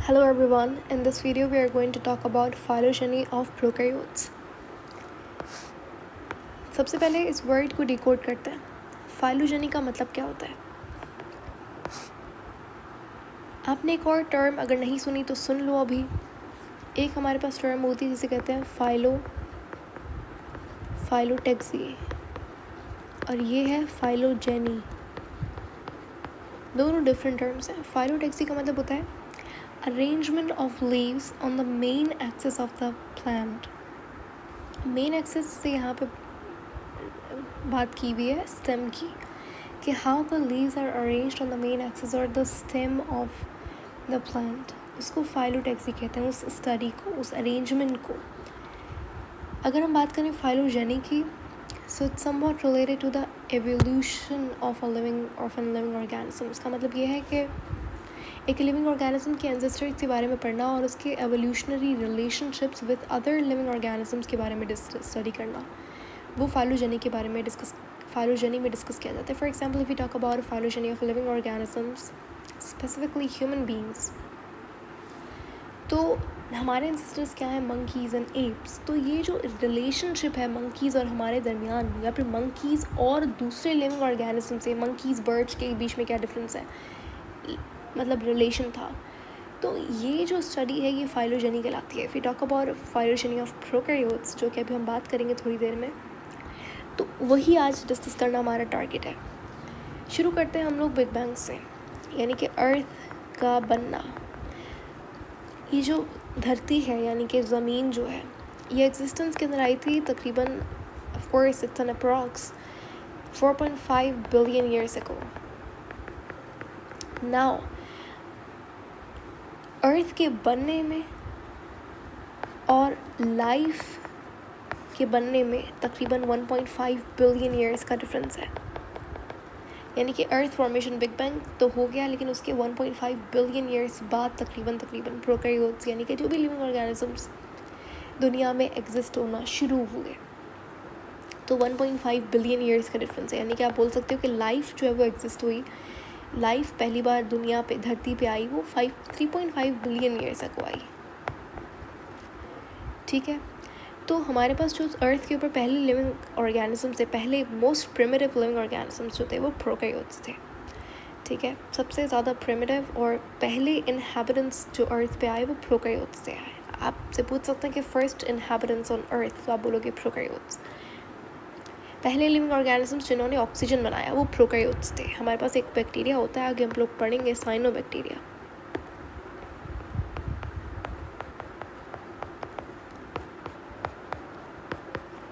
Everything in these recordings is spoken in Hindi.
Hello everyone, in this video we are going to talk about phylogeny of prokaryotes. सबसे पहले इस वर्ड को डिकोड करते हैं. phylogeny का मतलब क्या होता है? आपने एक और टर्म अगर नहीं सुनी तो सुन लो अभी. एक हमारे पास टर्म होती है जिसे कहते हैं फाइलोटेक्सी और ये है फाइलोजेनी. दोनों डिफरेंट टर्म्स हैं. फाइलोटेक्सी का मतलब होता है arrangement of leaves on the main axis of the plant. Main axis से यहाँ पे बात की हुई है स्टेम की कि how the leaves are arranged on the main axis और the stem of the plant. उसको फाइलोटेक्सी कहते हैं, उस स्टडी को, उस अरेंजमेंट को. अगर हम बात करें फाइलोजेनी की, so it's somewhat related to the evolution of an living organism. इसका मतलब ये है कि एक लिविंग ऑर्गेनिज्म के एंसेस्टर्स के बारे में पढ़ना और उसके evolutionary relationships with other living organisms के बारे में स्टडी करना, वो फाइलोजेनी के बारे में फाइलोजेनी में डिस्कस किया जाता है. For example if you talk about phylogeny of living organisms, specifically human beings, तो हमारे एंसेस्टर्स क्या है, मंकीज़ एंड एप्स. तो ये जो रिलेशनशिप है मंकीज़ और हमारे दरमियान, या फिर मंकीज़ और दूसरे लिविंग ऑर्गेनिज्म से, मंकीज़ बर्ड्स के बीच में क्या डिफरेंस है, मतलब रिलेशन था. तो ये जो स्टडी है ये फाइलोजेनी कहलाती है. If you talk about phylogeny of prokaryotes, जो कि अभी हम बात करेंगे थोड़ी देर में, तो वही आज डिस्कस करना हमारा टारगेट है. शुरू करते हैं हम लोग बिग बैंग से, यानी कि अर्थ का बनना. ये जो धरती है यानी कि ज़मीन जो है, ये एग्जिस्टेंस के अंदर आई थी तकरीबन, of course it's an approx 4.5 billion years ago. Now earth के बनने में और लाइफ के बनने में तकरीबन 1.5 बिलियन ईयर्स का डिफरेंस है. यानी कि अर्थ फॉर्मेशन बिग बैंग तो हो गया, लेकिन उसके 1.5 बिलियन ईयर्स बाद तकरीबन प्रोकैरियोट्स यानी कि जो भी लिविंग ऑर्गेनिजम्स दुनिया में एग्जिस्ट होना शुरू हुए, तो 1.5 बिलियन ईयर्स का डिफरेंस है. यानी कि आप बोल सकते हो कि लाइफ जो है वो एग्जिस्ट हुई, लाइफ पहली बार दुनिया पे, धरती पे आई, वो 3.5 बिलियन ईयर्स अगो आई. ठीक है. तो हमारे पास जो अर्थ के ऊपर पहले लिविंग ऑर्गेनिजम्स थे, पहले मोस्ट प्रिमिटिव लिविंग ऑर्गेनिजम्स जो थे वो प्रोकैरियोट्स थे. ठीक है. सबसे ज़्यादा प्रिमिटिव और पहले इनहैबिटेंट्स जो अर्थ पे आए वो प्रोकैरियोट्स से आए. आपसे पूछ सकते हैं कि फर्स्ट इनहैबिटेंट्स ऑन अर्थ, तो आप बोलोगे प्रोकैरियोट्स. पहले लिविंग ऑर्गेनिजम्स जिन्होंने ऑक्सीजन बनाया वो प्रोकैरियोट्स थे. हमारे पास एक बैक्टीरिया होता है, आगे हम लोग पढ़ेंगे, साइनोबैक्टीरिया.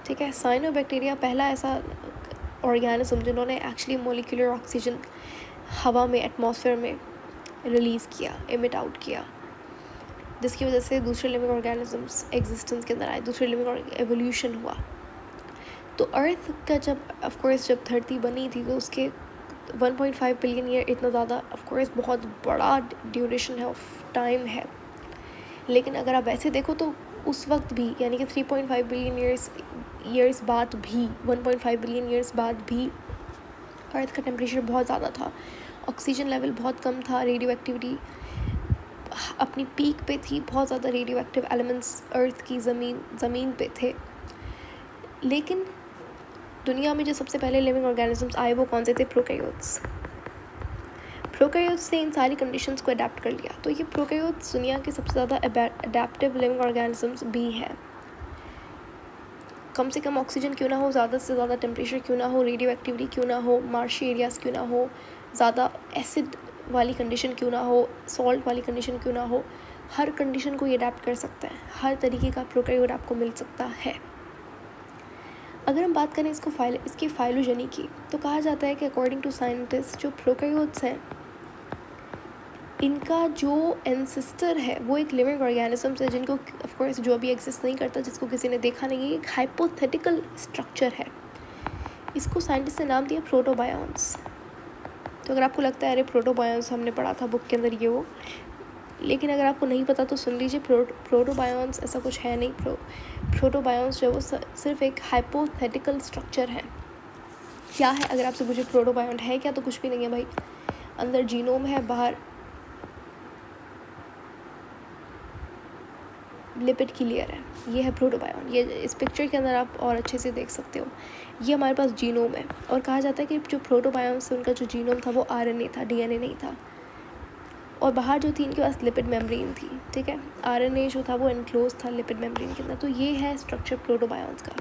ठीक है. साइनोबैक्टीरिया पहला ऐसा ऑर्गेनिज्म जिन्होंने एक्चुअली मोलिकुलर ऑक्सीजन हवा में, एटमॉस्फेयर में रिलीज़ किया, एमिट आउट किया, जिसकी वजह से दूसरे लिविंग ऑर्गेनिजम्स एग्जिस्टेंस के अंदर आए, दूसरे लिविंग एवोल्यूशन हुआ. तो अर्थ का जब धरती बनी थी तो उसके 1.5 बिलियन ईयर इतना ज़्यादा, ऑफ कोर्स बहुत बड़ा ड्यूरेशन है, ऑफ टाइम है. लेकिन अगर आप वैसे देखो तो उस वक्त भी, यानी कि 3.5 बिलियन ईयर्स बाद भी, 1.5 बिलियन ईयर्स बाद भी अर्थ का टेम्परेचर बहुत ज़्यादा था, ऑक्सीजन लेवल बहुत कम था, रेडियो एक्टिविटी अपनी पीक पे थी, बहुत ज़्यादा रेडियो एक्टिव एलिमेंट्स अर्थ की ज़मीन पे थे. लेकिन दुनिया में जो सबसे पहले लिविंग ऑर्गेनिजम्स आए वो कौन से थे? प्रोकैरियोट्स. प्रोकैरियोट्स ने इन सारी कंडीशंस को अडेप्ट कर लिया. तो ये प्रोकैरियोट्स दुनिया के सबसे ज़्यादा अडेप्टिव लिविंग ऑर्गेनिजम्स भी हैं. कम से कम ऑक्सीजन क्यों ना हो, ज़्यादा से ज़्यादा टेम्परेचर क्यों ना हो, रेडियो एक्टिविटी क्यों ना हो, मार्शी एरियाज़ क्यों ना हो, ज़्यादा एसिड वाली कंडीशन क्यों ना हो, सॉल्ट वाली कंडीशन क्यों ना हो, हर कंडीशन को ये अडेप्ट कर सकता है. हर तरीके का प्रोकैरियोट आपको मिल सकता है. अगर हम बात करें इसकी फाइलोजेनी की, तो कहा जाता है कि अकॉर्डिंग टू साइंटिस्ट जो प्रोकैरियोट्स हैं, इनका जो एंसेस्टर है वो एक लिविंग ऑर्गेनिजम्स है जिनको ऑफ कोर्स जो अभी एग्जिस्ट नहीं करता, जिसको किसी ने देखा नहीं है. एक हाइपोथेटिकल स्ट्रक्चर है. इसको साइंटिस्ट ने नाम दिया प्रोटोबायोन्स. तो अगर आपको लगता है अरे प्रोटोबायोन्स हमने पढ़ा था बुक के अंदर ये वो, लेकिन अगर आपको नहीं पता तो सुन लीजिए, प्रोटोबायोन्स ऐसा कुछ है नहीं. प्रोटोबायोन्स जो है वो सिर्फ एक हाइपोथेटिकल स्ट्रक्चर है. क्या है? अगर आपसे पूछे प्रोटोबायोन है क्या, तो कुछ भी नहीं है भाई. अंदर जीनोम है, बाहर लिपिड की लेयर है, ये है प्रोटोबायोन। ये इस पिक्चर के अंदर आप और अच्छे से देख सकते हो। ये हमारे पास जीनोम है, और कहा जाता है कि जो प्रोटोबायोन्स थे उनका जो जीनोम था वो आरएनए था, डीएनए नहीं था। और बाहर जो थी इनके पास लिपिड मेम्ब्रेन थी, ठीक है। आरएनए जो था वो एनक्लोज था लिपिड मेम्ब्रेन के अंदर। तो ये है स्ट्रक्चर प्रोटोबायोन्स का।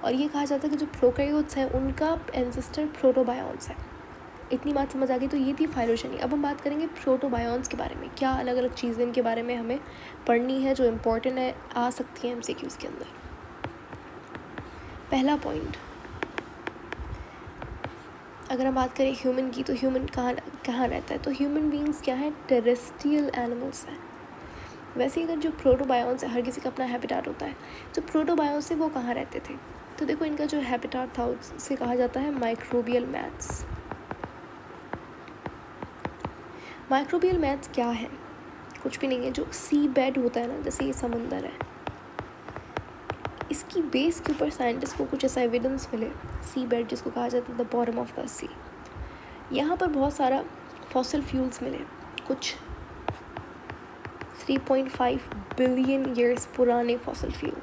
और ये कहा जाता है कि जो प्रोकैरियोट्स हैं उनका एंसेस्टर प्रोटोबायोन्स है। इतनी बात समझ आ गई। तो ये थी फाइलोजेनी। अब हम बात करेंगे प्रोटोबायोन्स के बारे में, क्या अलग अलग चीज़ें इनके बारे में हमें पढ़नी है जो इम्पोर्टेंट है, आ सकती है एमसीक्यूज़ के अंदर। पहला पॉइंट, अगर हम बात करें ह्यूमन की, तो ह्यूमन कहाँ रहता है? तो ह्यूमन बींग्स क्या है? टेरेस्ट्रियल एनिमल्स हैं। वैसे ही अगर जो प्रोटोबायोन्स है, हर किसी का अपना हैबिटाट होता है। जो प्रोटोबायोन्स है वो कहाँ रहते थे? तो देखो, इनका जो हैबिटाट था उससे कहा जाता है माइक्रोबियल मैट्स। माइक्रोबियल मैट्स क्या है? कुछ भी नहीं है। जो सी बेड होता है ना, जैसे ये समंदर है, इसकी बेस के ऊपर साइंटिस्ट को कुछ ऐसा एविडेंस मिले, सी बेड जिसको कहा जाता है द बॉटम ऑफ द सी, यहाँ पर बहुत सारा फॉसिल फ्यूल्स मिले, कुछ 3.5 बिलियन ईयर्स पुराने फॉसिल फ्यूल।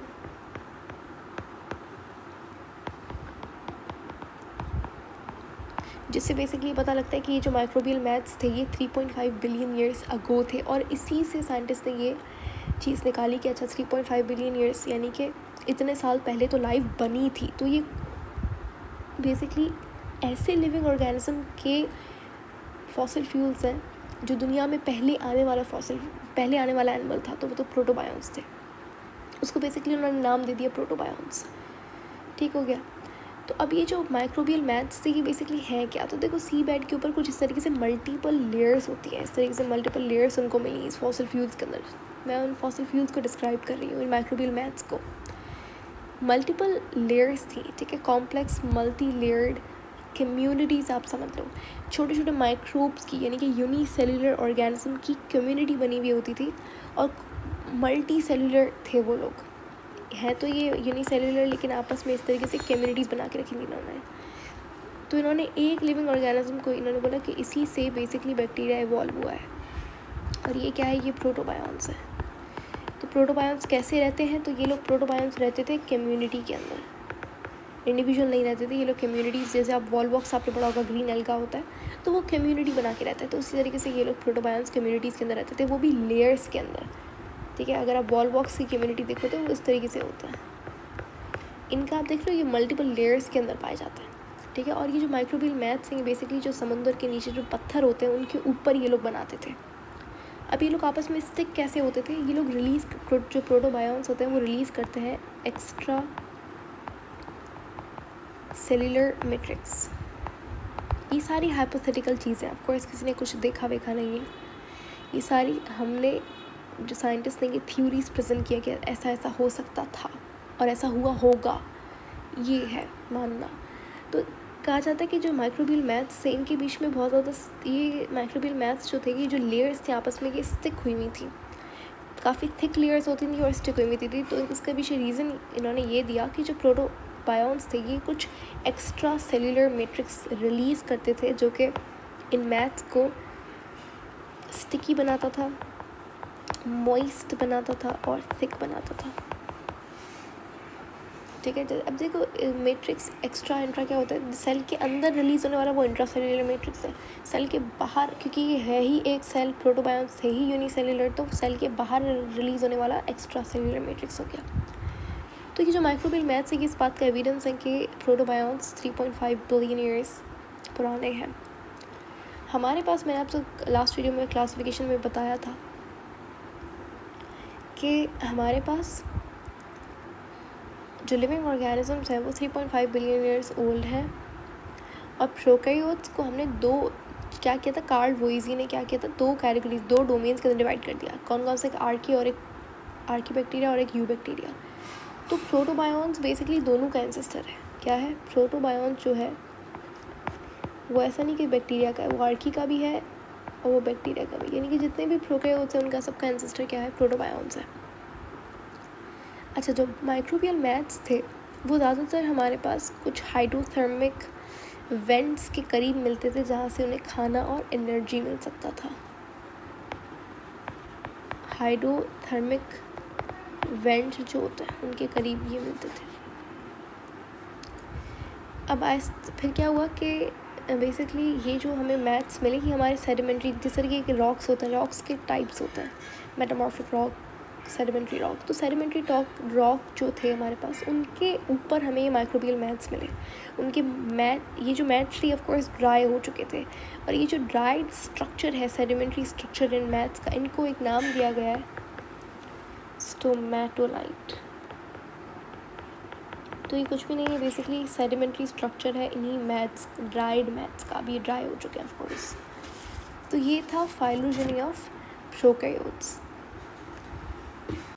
जिससे बेसिकली पता लगता है कि ये जो माइक्रोबियल मैट्स थे ये 3.5 बिलियन ईयर्स अगो थे। और इसी से साइंटिस्ट ने ये चीज़ निकाली कि अच्छा 3.5 बिलियन ईयर्स यानी कि इतने साल पहले तो लाइफ बनी थी। तो ये बेसिकली ऐसे लिविंग ऑर्गेनिज्म के फॉसिल फ्यूल्स हैं जो दुनिया में पहले आने वाला एनिमल था, तो वो तो प्रोटोबायोन्स थे। उसको बेसिकली उन्होंने नाम दे दिया प्रोटोबायोन्स। ठीक हो गया। तो अब ये जो माइक्रोबियल मैट्स थे ये बेसिकली है क्या? तो देखो, सी बेड के ऊपर कुछ इस तरीके से मल्टीपल लेयर्स होती हैं, इस तरीके से मल्टीपल लेयर्स उनको मिली इस फॉसिल फ्यूल्स के अंदर। मैं उन फॉसिल फ्यूल्स को डिस्क्राइब कर रही हूँ, इन माइक्रोबियल मैट्स को। मल्टीपल लेयर्स थी, ठीक है, कॉम्प्लेक्स मल्टी लेयर्ड कम्युनिटीज़ आप समझ लो। छोटे छोटे माइक्रोब्स की यानी कि यूनिसेल्युलर ऑर्गेनिज्म की कम्युनिटी बनी हुई होती थी, और मल्टी सेल्युलर थे वो लोग। है तो ये यूनिसेल्युलर, लेकिन आपस में इस तरीके से कम्युनिटीज़ बना के रखी थी इन्होंने। तो इन्होंने एक लिविंग ऑर्गेनिज्म को इन्होंने बोला कि इसी से बेसिकली बैक्टीरिया इवॉल्व हुआ है, और ये क्या है? ये प्रोटोबायोन्स है। तो प्रोटोबायोन्स कैसे रहते हैं? तो ये लोग प्रोटोबायोन्स रहते थे कम्युनिटी के अंदर, इंडिविजुअल नहीं रहते थे ये लोग। कम्युनिटीज़, जैसे आप वॉलवॉक्स आपने पढ़ा होगा, ग्रीन एल्गा होता है, तो वो कम्युनिटी बना के रहता है। तो उसी तरीके से ये लोग प्रोटोबायोन्स कम्युनिटीज़ के अंदर रहते थे, वो भी लेयर्स के अंदर, ठीक है। अगर आप वॉलवॉक्स की कम्युनिटी देखो तो वो इस तरीके से होता है। इनका आप देख लो, ये मल्टीपल लेयर्स के अंदर पाए जाते हैं, ठीक है। और ये जो माइक्रोबियल मैट्स हैं बेसिकली जो समुद्र के नीचे जो पत्थर होते हैं उनके ऊपर ये लोग बनाते थे। अब ये लोग आपस में स्टिक कैसे होते थे? ये लोग जो प्रोटोबायोन्स होते हैं वो रिलीज़ करते हैं एक्स्ट्रा सेल्युलर मैट्रिक्स। ये सारी हाइपोथेटिकल चीज़ें, ऑफकोर्स किसी ने कुछ देखा वेखा नहीं है, ये सारी हमने जो साइंटिस्ट ने ये थ्योरीज प्रेजेंट किया कि ऐसा ऐसा हो सकता था और ऐसा हुआ होगा, ये है मानना। तो कहा जाता है कि जो माइक्रोबियल मैथ्स से इनके बीच में बहुत ज़्यादा, ये माइक्रोबियल मैथ्स जो थे, ये जो लेयर्स थे आपस में ये स्टिक हुई हुई थी, काफ़ी थिक लेयर्स होती थी और स्टिक हुई हुई थी। तो इसका पीछे रीज़न इन्होंने ये दिया कि जो प्रोटोबायोन्स थे ये कुछ एक्स्ट्रा सेल्युलर मैट्रिक्स रिलीज़ करते थे जो कि इन मैथ्स को स्टिकी बनाता था, मॉइस्ट बनाता था और थिक बनाता था, ठीक है। अब देखो, मैट्रिक्स एक्स्ट्रा इंट्रा क्या होता है? सेल के अंदर रिलीज़ होने वाला वो इंट्रा सेल्युलर मैट्रिक्स है। सेल के बाहर, क्योंकि ये है ही एक सेल, प्रोटोबायोन्स है ही यूनिसेल्युलर, तो सेल के बाहर रिलीज़ होने वाला एक्स्ट्रा सेल्युलर मैट्रिक्स हो गया। तो ये जो माइक्रोबियल मैथ्स है कि इस बात का एविडेंस है कि प्रोटोबायोन्स 3.5 बिलियन ईयर्स पुराने हैं। हमारे पास, मैंने आपसे लास्ट वीडियो में क्लासिफिकेशन में बताया था कि हमारे पास जो लिविंग ऑर्गेनिजम्स हैं वो 3.5 बिलियन ईयर्स ओल्ड हैं। और प्रोकैरियोट्स को हमने क्या किया था? कार्ल वोइजी ने क्या किया था? दो कैटेगरीज, दो डोमेन्स के अंदर डिवाइड कर दिया। कौन कौन से? एक आर्की बैक्टीरिया और एक यू बैक्टीरिया। तो प्रोटोबायोन्स बेसिकली दोनों का एंसेस्टर है। क्या है? प्रोटोबायोन्स जो है वो ऐसा नहीं कि बैक्टीरिया का है, वो आर्की का भी है और वो बैक्टीरिया का भी, यानी कि जितने भी प्रोकैरियोट्स हैं उनका सबका एंसेस्टर क्या है? प्रोटोबायोन्स है। अच्छा, जो माइक्रोबियल मैथ्स थे वो ज़्यादातर हमारे पास कुछ हाइड्रोथर्मिक वेंट्स के करीब मिलते थे जहाँ से उन्हें खाना और एनर्जी मिल सकता था। हाइड्रोथर्मिक वेंट जो होता है उनके करीब ये मिलते थे। अब फिर क्या हुआ कि बेसिकली ये जो हमें मैथ्स मिले कि हमारे सेडिमेंट्री जिस तरीके के रॉक्स होते हैं, रॉक्स के टाइप्स होते हैं, मेटामॉर्फिक रॉक, सेडिमेंट्री रॉक। तो सेडिमेंट्री रॉक जो थे हमारे पास, उनके ऊपर हमें ये माइक्रोबियल मैथ्स मिले। उनके ये जो मैथ्स थी ऑफ कोर्स ड्राई हो चुके थे, और ये जो ड्राइड स्ट्रक्चर है सेडिमेंट्री स्ट्रक्चर इन मैथ्स का, इनको एक नाम दिया गया है स्टोमेटोलाइट। तो ये कुछ भी नहीं है, बेसिकली सेडिमेंट्री स्ट्रक्चर है इन्हीं मैथ्स, ड्राइड मैथ्स का। अभी ये ड्राई हो चुके हैं ऑफ कोर्स। तो ये था फाइलोजेनी ऑफ प्रोकैरियोट्स।